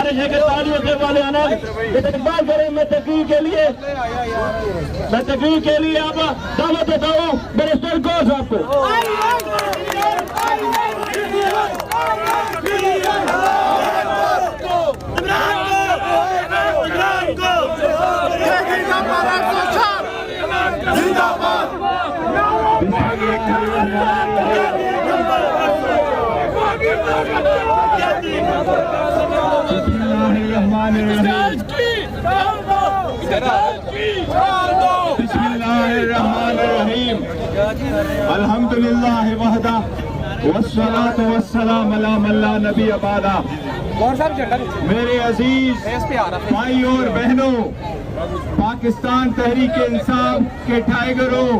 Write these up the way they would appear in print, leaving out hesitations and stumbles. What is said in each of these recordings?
گزارش ہے کہ تالیوں کے والے اناج استقبال کریں. میں تقریر کے لیے اب دعوت دیتا ہوں بیرسٹر گوز صاحب کو. بسم اللہ الرحمن الرحیم. الحمدللہ وحدہ والصلاة والسلام علی من لا نبی بعدہ. میرے عزیز بھائیوں اور بہنوں، پاکستان تحریک انصاف کے ٹائیگروں،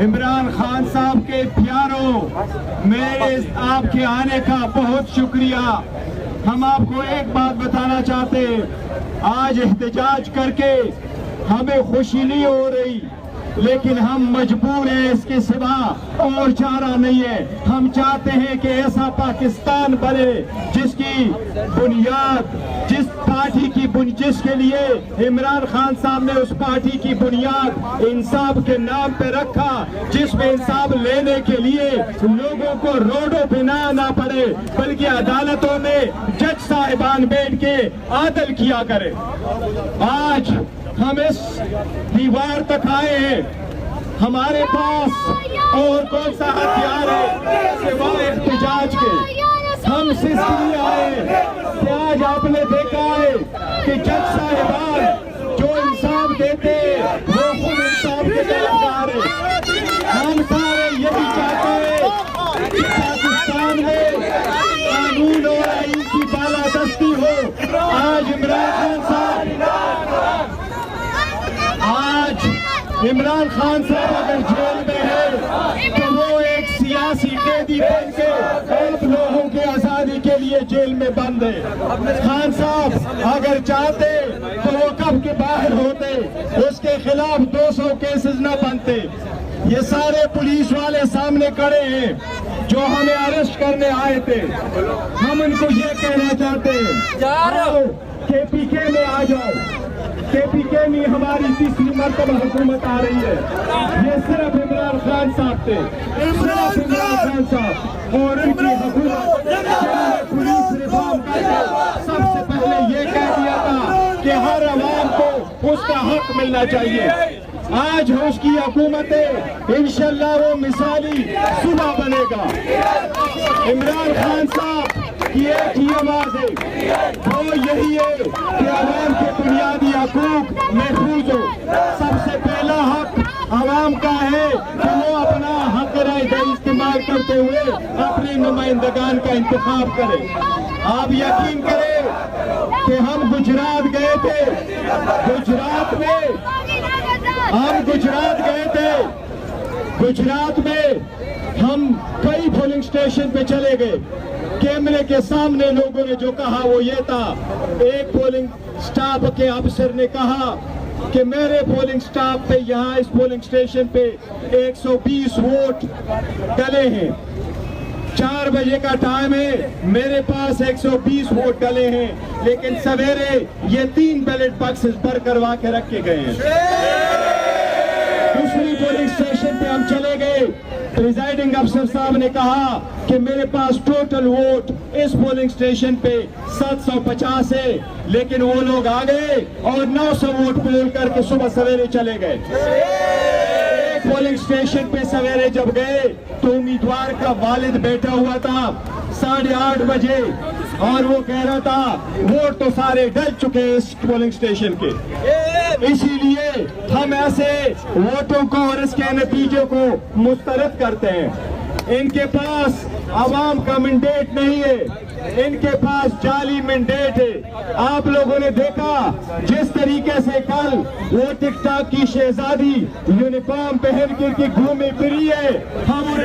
عمران خان صاحب کے پیاروں، میرے آپ کے آنے کا بہت شکریہ. ہم آپ کو ایک بات بتانا چاہتے ہیں، آج احتجاج کر کے ہمیں خوشی نہیں ہو رہی، لیکن ہم مجبور ہیں، اس کے سوا اور چارہ نہیں ہے. ہم چاہتے ہیں کہ ایسا پاکستان بنے جس کی بنیاد، جس پارٹی کی جس کے لیے عمران خان صاحب نے اس پارٹی کی بنیاد انصاف کے نام پہ رکھا، جس میں انصاف لینے کے لیے لوگوں کو روڈوں پہ نہ آنا پڑے، بلکہ عدالتوں میں جج صاحبان بیٹھ کے عدل کیا کرے. آج ہم اس دیوار تک آئے ہیں، ہمارے پاس اور کون سا ہتھیار ہے سوائے احتجاج کے. ہم اس لیے آئے کہ آج آپ نے دیکھا ہے کہ جج صاحبان جو انصاف دیتے وہ خود انصاف کے طرفدار ہیں. ہم سارے یہی چاہتے ہیں کہ پاکستان میں قانون اور آئین کی بالادستی ہو. آج عمران خان صاحب اگر جیل میں ہے تو وہ ایک سیاسی قیدی بن کے آپ لوگوں کے آزادی کے لیے جیل میں بند ہے. خان صاحب اگر چاہتے تو وہ کب کے باہر ہوتے، اس کے خلاف 200 کیسز نہ بنتے. یہ سارے پولیس والے سامنے کھڑے ہیں جو ہمیں اریسٹ کرنے آئے تھے. ہم ان کو یہ کہنا چاہتے ہیں کہ پی کے میں آ جاؤ. کے پی کے میں ہماری تیسری مرتبہ حکومت آ رہی ہے. یہ صرف عمران خان صاحب تھے، صرف عمران خان صاحب اور ان کی حکومت پولیس ریفارم کا سب سے پہلے یہ کہہ دیا تھا کہ ہر عوام کو اس کا حق ملنا چاہیے. آج اس کی حکومت ہے، انشاءاللہ وہ مثالی صبح بنے گا. عمران خان صاحب کی ایک ہی آواز ہے، وہ یہی ہے کہ عوام کے بنیادی حقوق محفوظ ہو. سب سے پہلا حق عوام کا ہے کہ وہ اپنا حق رائے دہی استعمال کرتے ہوئے اپنے نمائندگان کا انتخاب کرے. آپ یقین کریں کہ ہم گجرات گئے تھے، گجرات میں ہم کئی پولنگ سٹیشن پہ چلے گئے. کیمرے کے سامنے لوگوں نے جو کہا وہ یہ تھا، ایک پولنگ سٹاف کے افسر نے کہا کہ میرے پولنگ سٹاف پہ یہاں اس پولنگ سٹیشن پہ 120 ووٹ ڈلے ہیں، 4 بجے کا ٹائم ہے، میرے پاس 120 ووٹ ڈلے ہیں، لیکن سویرے یہ 3 بیلٹ باکسز بھر کروا کے رکھے گئے ہیں. دوسری پولنگ سٹیشن پہ ہم چلے گئے، پریزائڈنگ افسر صاحب نے کہا کہ میرے پاس ٹوٹل ووٹ اس پولنگ سٹیشن پہ 750 ہے، لیکن وہ لوگ آ گئے اور 900 ووٹ پول کر کے صبح سویرے چلے گئے. پولنگ سٹیشن پہ سویرے جب گئے تو امیدوار کا والد بیٹھا ہوا تھا 8:30 بجے اور وہ کہہ رہا تھا ووٹ تو سارے ڈل چکے اس پولنگ سٹیشن کے. اسی لیے ہم ایسے ووٹوں کو اور اس کے نتیجے کو مسترد کرتے ہیں. ان کے پاس عوام کا مینڈیٹ نہیں ہے، ان کے پاس جعلی مینڈیٹ ہے. آپ لوگوں نے دیکھا جس طریقے سے کل وہ ٹک ٹاک کی شہزادی یونیفارم پہن کر کے گھومی پھری ہے. ہم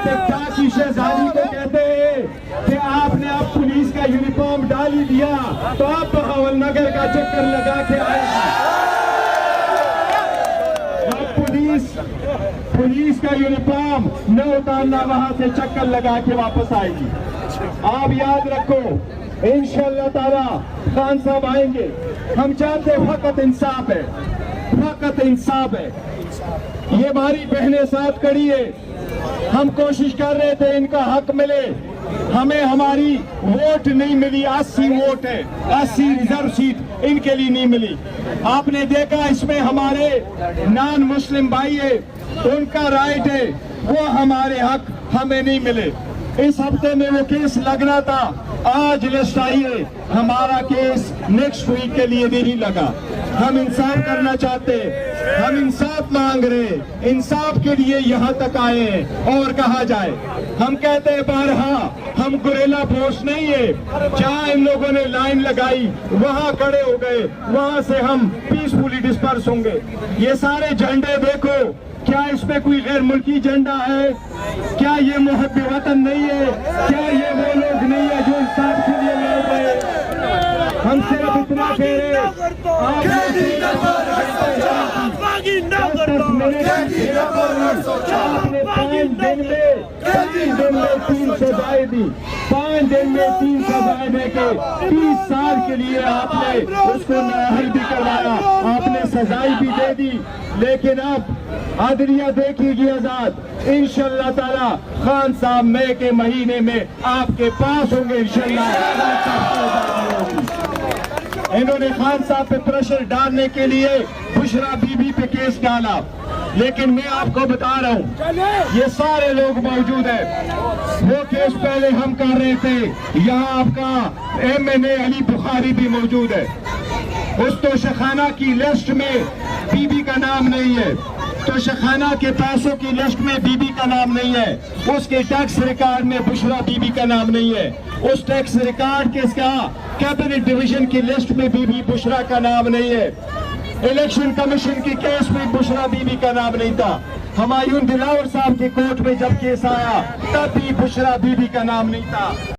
ٹک ٹاک کی شہزادی کو کہتے ہیں کہ آپ نے اب پولیس کا یونیفارم ڈال ہی دیا تو آپ بہاول نگر کا چکر لگا کے آئے. پولیس کا یونیفارم نہ اتار ورنہ وہاں سے چکر لگا کے واپس آئے گی. آپ یاد رکھو انشاءاللہ تعالی خان صاحب آئیں گے. ہم چاہتے فقط انصاف ہے, فقط انصاف ہے. یہ ہماری بہنیں ساتھ کھڑی ہے, ہم کوشش کر رہے تھے ان کا حق ملے, ہمیں ہماری ووٹ نہیں ملی. 80 ووٹ ہے, 80 ریزرو سیٹ ان کے لیے نہیں ملی. آپ نے دیکھا اس میں ہمارے نان مسلم بھائی ہے, ان کا رائٹ ہے, وہ ہمارے حق ہمیں نہیں ملے. اس ہفتے میں وہ کیس لگنا تھا, آج لسٹ آئی ہے, ہمارا کیس نیکسٹ ویک کے لیے نہیں لگا. ہم انصاف کرنا چاہتے, ہم انصاف مانگ رہے, انصاف کے لیے یہاں تک آئے ہیں. اور کہا جائے ہم کہتے ہیں بارہا ہم گوریلا فورس نہیں ہے. جہاں ان لوگوں نے لائن لگائی وہاں کھڑے ہو گئے, وہاں سے ہم پیسفلی ڈسپرس ہوں گے. یہ سارے جھنڈے دیکھو, کیا اس میں کوئی غیر ملکی جھنڈا ہے؟ کیا یہ محب وطن نہیں ہے؟ کیا یہ وہ لوگ نہیں ہے جو انصاف کے لیے لڑ رہے؟ ہم صرف اتنا کہہ رہے آپ نے 5 دن میں 3 سزائیں دی, 5 دن میں 3 سزائیں دے کے 30 سال کے لیے آپ نے اس کو نااہل بھی کروایا, آپ نے سزائیں بھی دے دی. لیکن اب عدلیہ دیکھے گی آزاد. انشاءاللہ تعالی خان صاحح مئی کے مہینے میں آپ کے پاس ہوں گے انشاءاللہ. انہوں نے خان صاحب پہ پریشر ڈالنے کے لیے بشرا بی بی پہ کیس ڈالا, لیکن میں آپ کو بتا رہا ہوں یہ سارے لوگ موجود ہیں. وہ کیس پہلے ہم کر رہے تھے. یہاں آپ کا MNA علی بخاری بھی موجود ہے. اس توشخانہ کی لسٹ میں بی بی کا نام نہیں ہے, توشخانہ کے پیسوں کی لسٹ میں بی بی کا نام نہیں ہے, اس کے ٹیکس ریکارڈ میں بشرا بی بی کا نام نہیں ہے, اس ٹیکس ریکارڈ کے اس کا کیبنٹ ڈویژن کی لسٹ میں بی بی بشرا کا نام نہیں ہے, الیکشن کمیشن کی کیس میں بشرا بی بی کا نام نہیں تھا. ہمایوں دلاور صاحب کی کورٹ میں جب کیس آیا تب بھی بشرا بی بی کا نام نہیں تھا.